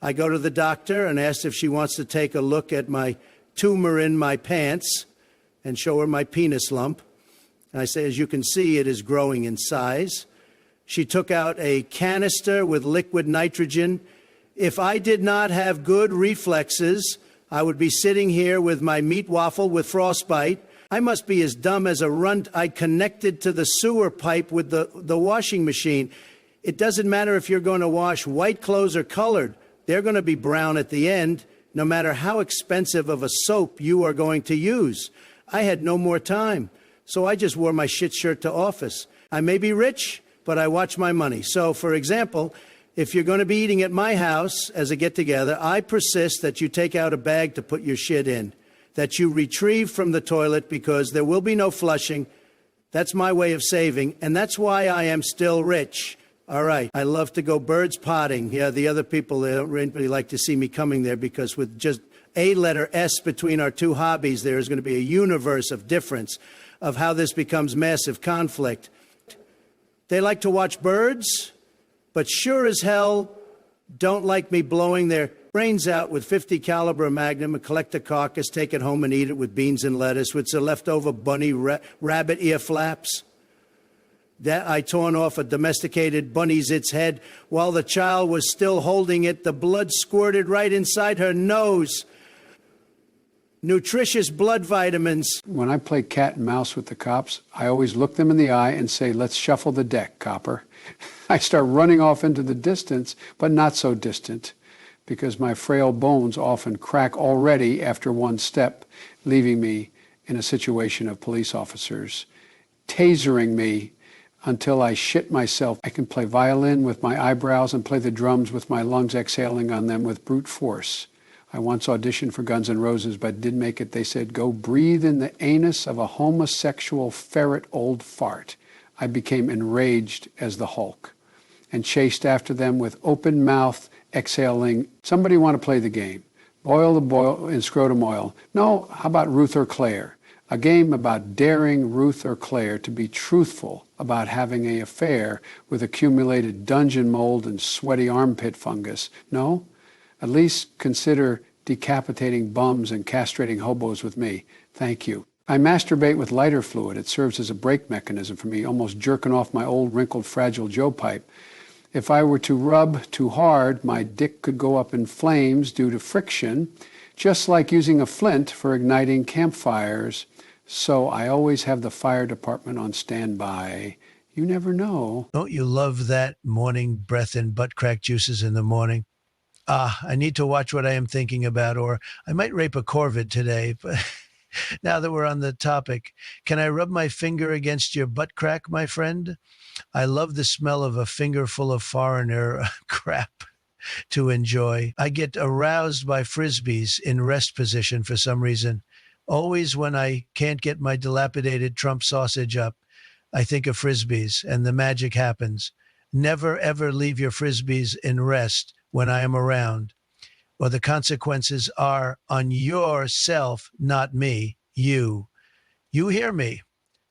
I go to the doctor and ask if she wants to take a look at my tumor in my pants and show her my penis lump. And I say, as you can see, it is growing in size. She took out a canister with liquid nitrogen. If I did not have good reflexes, I would be sitting here with my meat waffle with frostbite. I must be as dumb as a runt. I connected to the sewer pipe with the washing machine. It doesn't matter if you're going to wash white clothes or colored. They're going to be brown at the end, no matter how expensive of a soap you are going to use. I had no more time, so I just wore my shit shirt to office. I may be rich, but I watch my money. So, for example, if you're going to be eating at my house as a get-together, I persist that you take out a bag to put your shit in, that you retrieve from the toilet because there will be no flushing. That's my way of saving, and that's why I am still rich. All right, I love to go birds potting. Yeah, the other people, they don't really like to see me coming there because with just a letter S between our two hobbies, there is going to be a universe of difference of how this becomes massive conflict. They like to watch birds, but sure as hell don't like me blowing their brains out with 50 caliber Magnum and collect the carcass, take it home and eat it with beans and lettuce with some leftover bunny rabbit ear flaps. That I torn off a domesticated bunny's its head while the child was still holding it. The blood squirted right inside her nose. Nutritious blood vitamins. When I play cat and mouse with the cops, I always look them in the eye and say, let's shuffle the deck, copper. I start running off into the distance, but not so distant, because my frail bones often crack already after one step, leaving me in a situation of police officers tasering me until I shit myself. I can play violin with my eyebrows and play the drums with my lungs exhaling on them with brute force. I once auditioned for Guns N' Roses, but didn't make it. They said, go breathe in the anus of a homosexual ferret old fart. I became enraged as the Hulk and chased after them with open mouth, exhaling, somebody want to play the game? Boil the boil in scrotum oil. No, how about Ruth or Claire? A game about daring Ruth or Claire to be truthful about having an affair with accumulated dungeon mold and sweaty armpit fungus. No? At least consider decapitating bums and castrating hobos with me. Thank you. I masturbate with lighter fluid. It serves as a brake mechanism for me, almost jerking off my old wrinkled fragile Joe pipe. If I were to rub too hard, my dick could go up in flames due to friction, just like using a flint for igniting campfires. So I always have the fire department on standby. You never know. Don't you love that morning breath and butt crack juices in the morning? I need to watch what I am thinking about, or I might rape a corvid today. But now that we're on the topic, can I rub my finger against your butt crack, my friend? I love the smell of a finger full of foreigner crap to enjoy. I get aroused by Frisbees in rest position for some reason. Always when I can't get my dilapidated Trump sausage up, I think of Frisbees and the magic happens. Never, ever leave your Frisbees in rest when I am around, or the consequences are on yourself, not me, you. You hear me.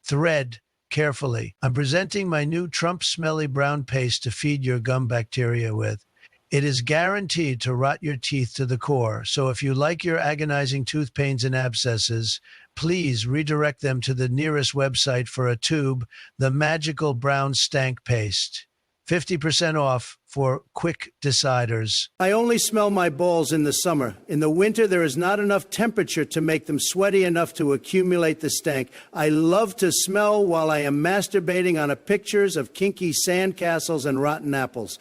Thread carefully. I'm presenting my new Trump smelly brown paste to feed your gum bacteria with. It is guaranteed to rot your teeth to the core. So if you like your agonizing tooth pains and abscesses, please redirect them to the nearest website for a tube, the magical brown stank paste. 50% off for quick deciders. I only smell my balls in the summer. In the winter, there is not enough temperature to make them sweaty enough to accumulate the stank. I love to smell while I am masturbating on pictures of kinky sandcastles and rotten apples.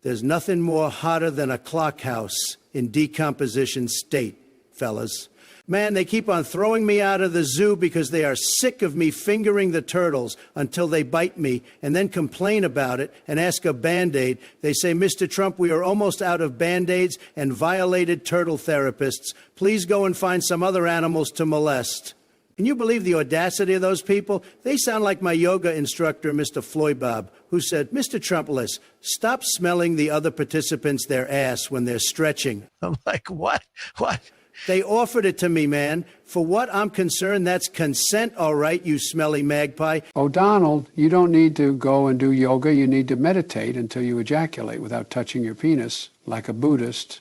There's nothing more hotter than a clock house in decomposition state, fellas. Man, they keep on throwing me out of the zoo because they are sick of me fingering the turtles until they bite me and then complain about it and ask a Band-Aid. They say, Mr. Trump, we are almost out of Band-Aids and violated turtle therapists. Please go and find some other animals to molest. Can you believe the audacity of those people? They sound like my yoga instructor, Mr. Floybob, who said, Mr. Trumpless, stop smelling the other participants their ass when they're stretching. I'm like, what? What? They offered it to me, man. For what I'm concerned, that's consent, all right, you smelly magpie. Oh, Donald, you don't need to go and do yoga. You need to meditate until you ejaculate without touching your penis, like a Buddhist.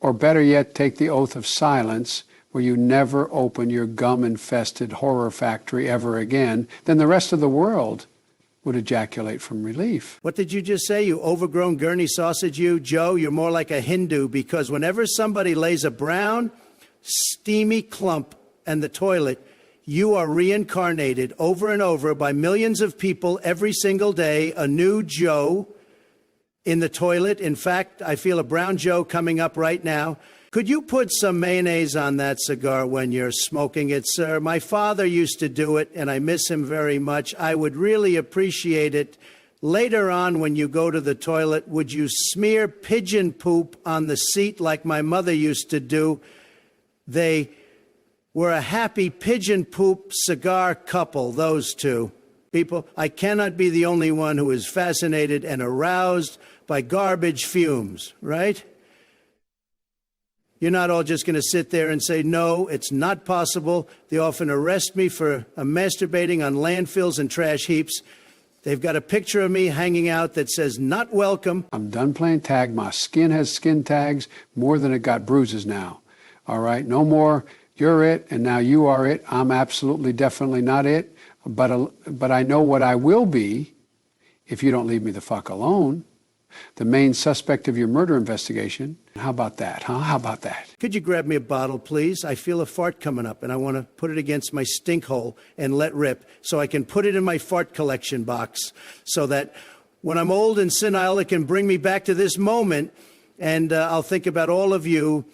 Or better yet, take the oath of silence, where you never open your gum-infested horror factory ever again. Then the rest of the world would ejaculate from relief. What did you just say, you overgrown gurney sausage, you? Joe, you're more like a Hindu, because whenever somebody lays a brown, steamy clump in the toilet, you are reincarnated over and over by millions of people every single day, a new Joe in the toilet. In fact, I feel a brown Joe coming up right now. Could you put some mayonnaise on that cigar when you're smoking it, sir? My father used to do it, and I miss him very much. I would really appreciate it. Later on, when you go to the toilet, would you smear pigeon poop on the seat like my mother used to do? They were a happy pigeon poop cigar couple, those two people. I cannot be the only one who is fascinated and aroused by garbage fumes, right? You're not all just going to sit there and say, no, it's not possible. They often arrest me for masturbating on landfills and trash heaps. They've got a picture of me hanging out that says, not welcome. I'm done playing tag. My skin has skin tags more than it got bruises now. All right? No more, you're it, and now you are it. I'm absolutely, definitely not it. But I know what I will be if you don't leave me the fuck alone. The main suspect of your murder investigation. How about that, huh? How about that? Could you grab me a bottle, please? I feel a fart coming up, and I want to put it against my stink hole and let rip so I can put it in my fart collection box so that when I'm old and senile, it can bring me back to this moment, and I'll think about all of you.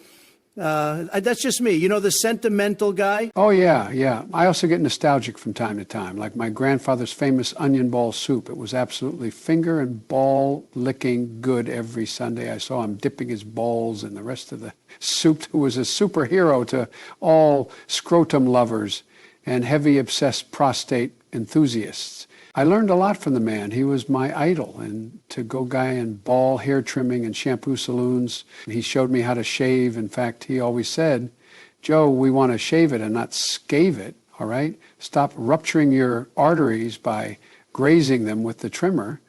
That's just me. You know, the sentimental guy? Oh, yeah. I also get nostalgic from time to time, like my grandfather's famous onion ball soup. It was absolutely finger and ball licking good every Sunday. I saw him dipping his balls in the rest of the soup. Who was a superhero to all scrotum lovers and heavy obsessed prostate enthusiasts. I learned a lot from the man. He was my idol, and to go guy in ball hair trimming and shampoo saloons. He showed me how to shave. In fact, he always said, Joe, we want to shave it and not scave it, all right? Stop rupturing your arteries by grazing them with the trimmer.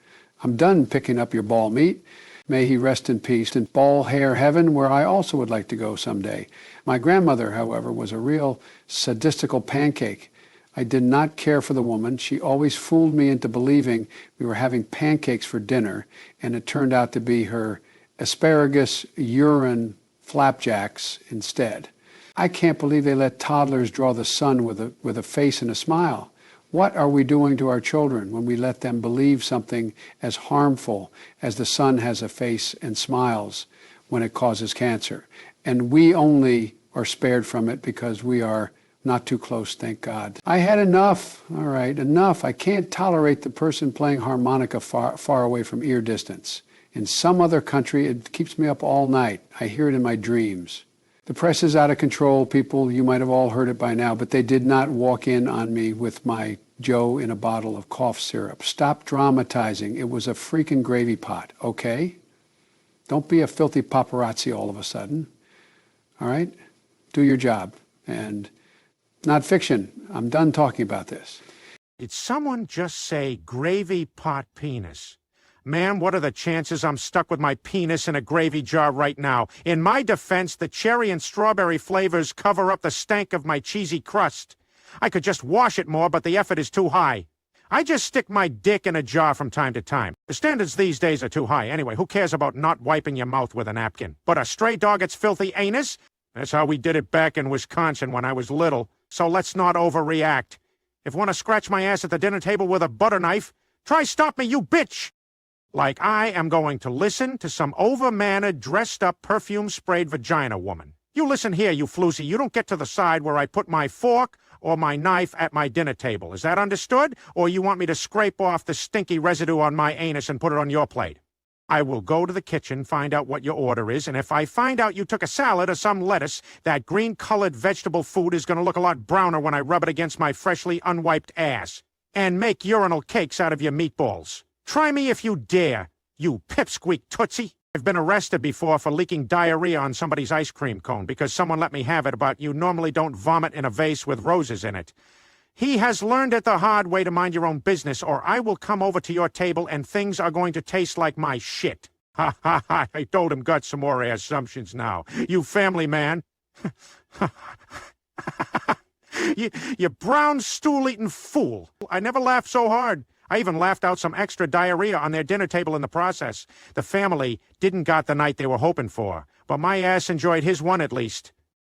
I'm done picking up your ball meat. May he rest in peace in ball hair heaven, where I also would like to go someday. My grandmother, however, was a real sadistical pancake. I did not care for the woman. She always fooled me into believing we were having pancakes for dinner, and it turned out to be her asparagus urine flapjacks instead. I can't believe they let toddlers draw the sun with a face and a smile. What are we doing to our children when we let them believe something as harmful as the sun has a face and smiles when it causes cancer? And we only are spared from it because we are not too close, thank God. I had enough. All right, enough. I can't tolerate the person playing harmonica far away from ear distance. In some other country, it keeps me up all night. I hear it in my dreams. The press is out of control, people. You might have all heard it by now, but they did not walk in on me with my Joe in a bottle of cough syrup. Stop dramatizing. It was a freaking gravy pot, okay? Don't be a filthy paparazzi all of a sudden. All right? Do your job. And not fiction. I'm done talking about this. Did someone just say gravy pot penis? Man, what are the chances I'm stuck with my penis in a gravy jar right now? In my defense, the cherry and strawberry flavors cover up the stank of my cheesy crust. I could just wash it more, but the effort is too high. I just stick my dick in a jar from time to time. The standards these days are too high. Anyway, who cares about not wiping your mouth with a napkin? But a stray dog its filthy anus? That's how we did it back in Wisconsin when I was little. So let's not overreact. If want to scratch my ass at the dinner table with a butter knife, try stop me, you bitch! Like I am going to listen to some over-mannered, dressed-up, perfume-sprayed vagina woman. You listen here, you floozy. You don't get to the side where I put my fork or my knife at my dinner table. Is that understood? Or you want me to scrape off the stinky residue on my anus and put it on your plate? I will go to the kitchen, find out what your order is, and if I find out you took a salad or some lettuce, that green-colored vegetable food is going to look a lot browner when I rub it against my freshly unwiped ass. And make urinal cakes out of your meatballs. Try me if you dare, you pipsqueak tootsie. I've been arrested before for leaking diarrhea on somebody's ice cream cone because someone let me have it, but you normally don't vomit in a vase with roses in it. He has learned it the hard way to mind your own business, or I will come over to your table and things are going to taste like my shit. Ha ha ha, I told him got some more assumptions now. You family man. You brown stool-eating fool. I never laughed so hard. I even laughed out some extra diarrhea on their dinner table in the process. The family didn't got the night they were hoping for, but my ass enjoyed his one at least.